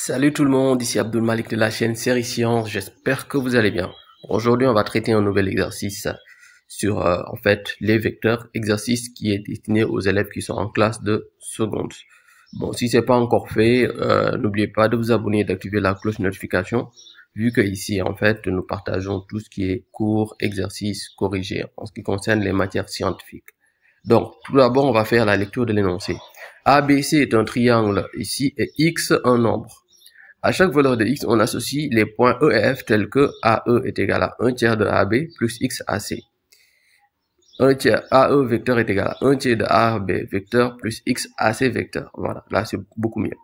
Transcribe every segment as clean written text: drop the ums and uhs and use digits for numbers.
Salut tout le monde, ici Abdul Malik de la chaîne Série Science, j'espère que vous allez bien. Aujourd'hui, on va traiter un nouvel exercice sur les vecteurs, exercice qui est destiné aux élèves qui sont en classe de seconde. Bon, si c'est pas encore fait, n'oubliez pas de vous abonner et d'activer la cloche de notification, vu que ici, nous partageons tout ce qui est cours, exercices, corrigés en ce qui concerne les matières scientifiques. Donc, tout d'abord, on va faire la lecture de l'énoncé. ABC est un triangle ici et X un nombre. À chaque valeur de X, on associe les points E et F tels que AE est égal à 1 tiers de AB plus XAC. 1 tiers AE vecteur est égal à 1 tiers de AB vecteur plus XAC vecteur. Voilà, là c'est beaucoup mieux.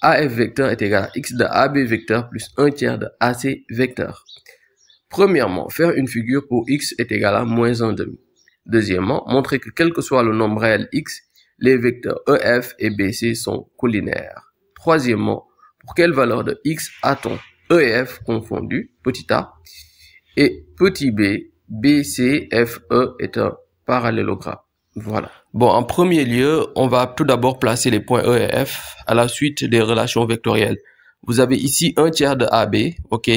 AF vecteur est égal à X de AB vecteur plus 1 tiers de AC vecteur. Premièrement, faire une figure pour X est égal à moins 1,5. Deuxièmement, montrer que quel que soit le nombre réel X, les vecteurs EF et BC sont collinaires. Troisièmement, pour quelle valeur de X a-t-on E et F confondus, petit a, et petit b, BC, FE est un parallélogramme. Voilà. Bon, en premier lieu, on va tout d'abord placer les points E et F à la suite des relations vectorielles. Vous avez ici 1 tiers de AB, ok,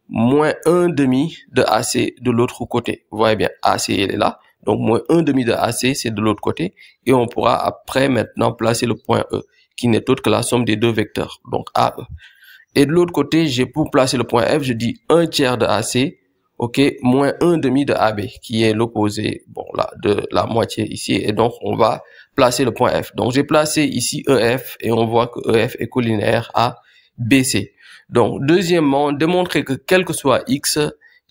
moins 1 demi de AC de l'autre côté. Vous voyez bien, AC il est là, donc moins 1 demi de AC c'est de l'autre côté, et on pourra après maintenant placer le point E, qui n'est autre que la somme des deux vecteurs, donc AE. Et de l'autre côté, j'ai pour placer le point F, je dis 1 tiers de AC, ok, moins 1 demi de AB, qui est l'opposé, bon, là, de la moitié ici, et donc on va placer le point F. Donc j'ai placé ici EF, et on voit que EF est collinaire à BC. Donc deuxièmement, démontrer que quel que soit X,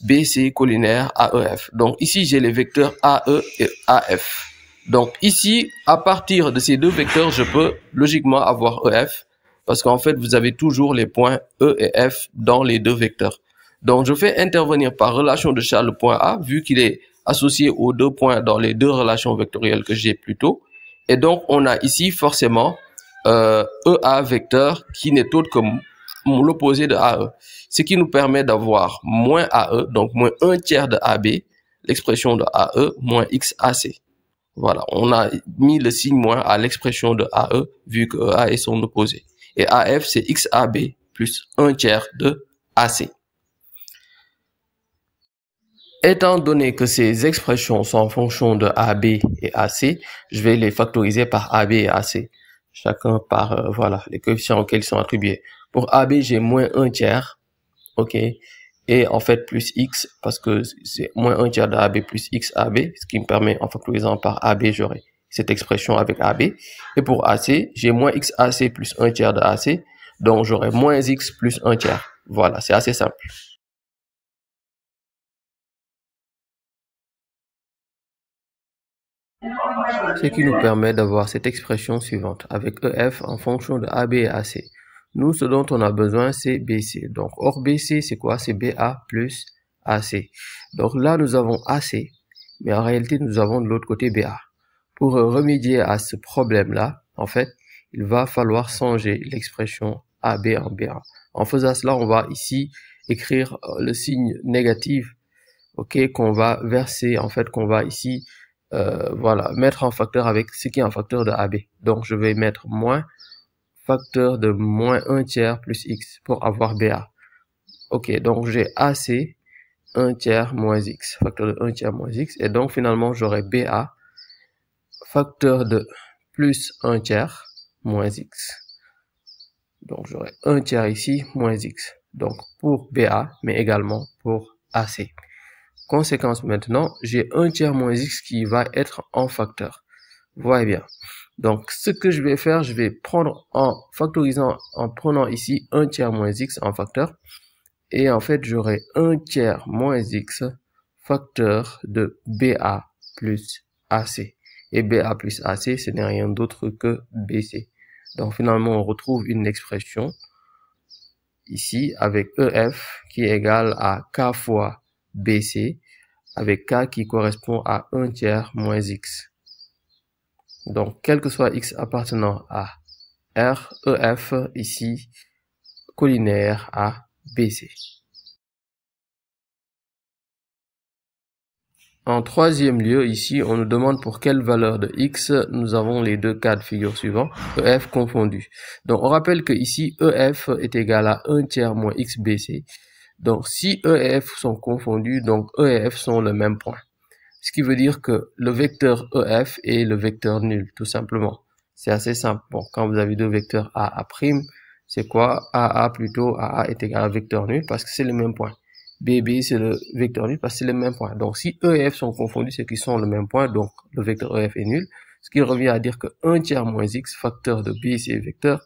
BC est collinaire à EF. Donc ici, j'ai les vecteurs AE et AF. Donc ici, à partir de ces deux vecteurs, je peux logiquement avoir EF, parce qu'en fait, vous avez toujours les points E et F dans les deux vecteurs. Donc, je fais intervenir par relation de Charles le point A, vu qu'il est associé aux deux points dans les deux relations vectorielles que j'ai plus tôt. Et donc, on a ici forcément EA vecteur qui n'est autre que l'opposé de AE. Ce qui nous permet d'avoir moins AE, donc moins 1 tiers de AB, l'expression de AE, moins XAC. Voilà, on a mis le signe moins à l'expression de AE, vu que EA est son opposé. Et AF, c'est XAB plus 1 tiers de AC. Étant donné que ces expressions sont en fonction de AB et AC, je vais les factoriser par AB et AC. Chacun par, les coefficients auxquels ils sont attribués. Pour AB, j'ai moins 1 tiers, ok, et en fait plus X, parce que c'est moins 1 tiers de AB plus XAB, ce qui me permet, en factorisant par AB, j'aurai cette expression avec AB. Et pour AC, j'ai moins XAC plus 1 tiers de AC, donc j'aurai moins X plus 1 tiers. Voilà, c'est assez simple. Ce qui nous permet d'avoir cette expression suivante, avec EF en fonction de AB et AC. Nous, ce dont on a besoin, c'est BC. Donc, or BC, c'est quoi? C'est BA plus AC. Donc là, nous avons AC, mais en réalité, nous avons de l'autre côté BA. Pour remédier à ce problème-là, en fait, il va falloir changer l'expression AB en BA. En faisant cela, on va ici écrire le signe négatif, ok, qu'on va verser, en fait, qu'on va ici, mettre en facteur avec ce qui est en facteur de AB. Donc, je vais mettre moins facteur de moins 1 tiers plus X pour avoir BA. Ok, donc j'ai AC 1 tiers moins X, facteur de 1 tiers moins X, et donc finalement, j'aurai BA facteur de plus 1 tiers moins X. Donc, j'aurai 1 tiers ici moins X. Donc, pour BA, mais également pour AC. Conséquence maintenant, j'ai 1 tiers moins X qui va être en facteur. Vous voyez bien. Donc, ce que je vais faire, je vais prendre en factorisant, en prenant ici 1 tiers moins X en facteur. Et en fait, j'aurai 1 tiers moins X facteur de BA plus AC. Et BA plus AC, ce n'est rien d'autre que BC. Donc, finalement, on retrouve une expression ici avec EF qui est égal à K fois BC, avec K qui correspond à 1 tiers moins X. Donc, quel que soit X appartenant à R, EF, ici, collinaire à BC. En troisième lieu, ici, on nous demande pour quelle valeur de x nous avons les deux cas de figure suivants, EF confondus. Donc, on rappelle que ici, EF est égal à 1 tiers moins XBC. Donc, si E et F sont confondus, donc E et F sont le même point. Ce qui veut dire que le vecteur EF est le vecteur nul, tout simplement. C'est assez simple. Bon, quand vous avez deux vecteurs A', c'est quoi? AA plutôt, AA est égal à vecteur nul parce que c'est le même point. BB, c'est le vecteur nul parce que c'est le même point. Donc, si E et F sont confondus, c'est qu'ils sont le même point, donc le vecteur EF est nul. Ce qui revient à dire que 1 tiers moins x, facteur de BC vecteur,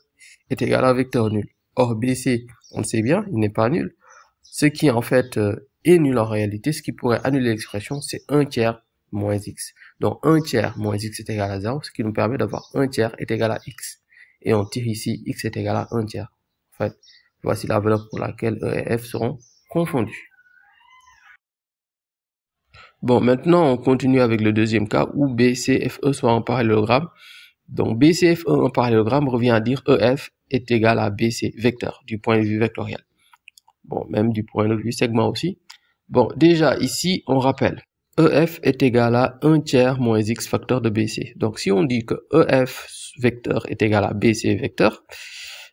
est égal à vecteur nul. Or, BC, on le sait bien, il n'est pas nul. Ce qui, en fait, est nul en réalité, ce qui pourrait annuler l'expression, c'est 1 tiers moins x. Donc, 1 tiers moins x est égal à 0, ce qui nous permet d'avoir 1 tiers est égal à x. Et on tire ici, x est égal à 1 tiers. En fait, voici la valeur pour laquelle E et F seront confondus. Bon, maintenant, on continue avec le deuxième cas où B, C, F, E sont en parallélogramme. Donc, B, C, F, E en parallélogramme revient à dire EF est égal à BC, vecteur, du point de vue vectoriel. Bon, même du point de vue segment aussi. Bon, déjà, ici, on rappelle. EF est égal à 1 tiers moins x facteur de BC. Donc, si on dit que EF vecteur est égal à BC vecteur,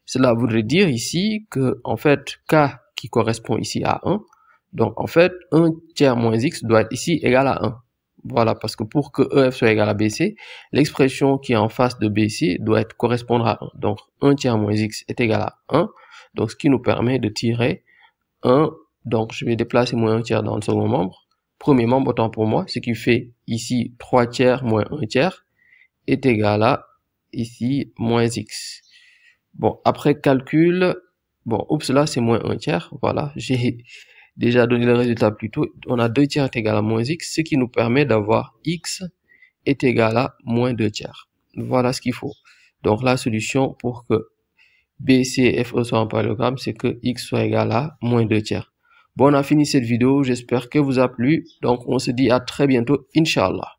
cela voudrait dire ici que, en fait, K qui correspond ici à 1, donc, en fait, 1 tiers moins x doit être ici égal à 1. Voilà, parce que pour que EF soit égal à BC, l'expression qui est en face de BC doit correspondre à 1. Donc, 1 tiers moins x est égal à 1. Donc, ce qui nous permet de tirer 1. Donc, je vais déplacer moins 1 tiers dans le second membre. Premier membre, autant pour moi, ce qui fait ici 3 tiers moins 1 tiers est égal à ici moins x. Bon, après calcul, bon, oups, là c'est moins 1 tiers. Voilà, j'ai déjà donné le résultat plus tôt. On a 2 tiers est égal à moins x, ce qui nous permet d'avoir x est égal à moins 2 tiers. Voilà ce qu'il faut. Donc, la solution pour que B, C, F, E soit en parallélogramme, c'est que x soit égal à moins 2 tiers. Bon, on a fini cette vidéo. J'espère qu'elle vous a plu. Donc, on se dit à très bientôt, Inch'Allah.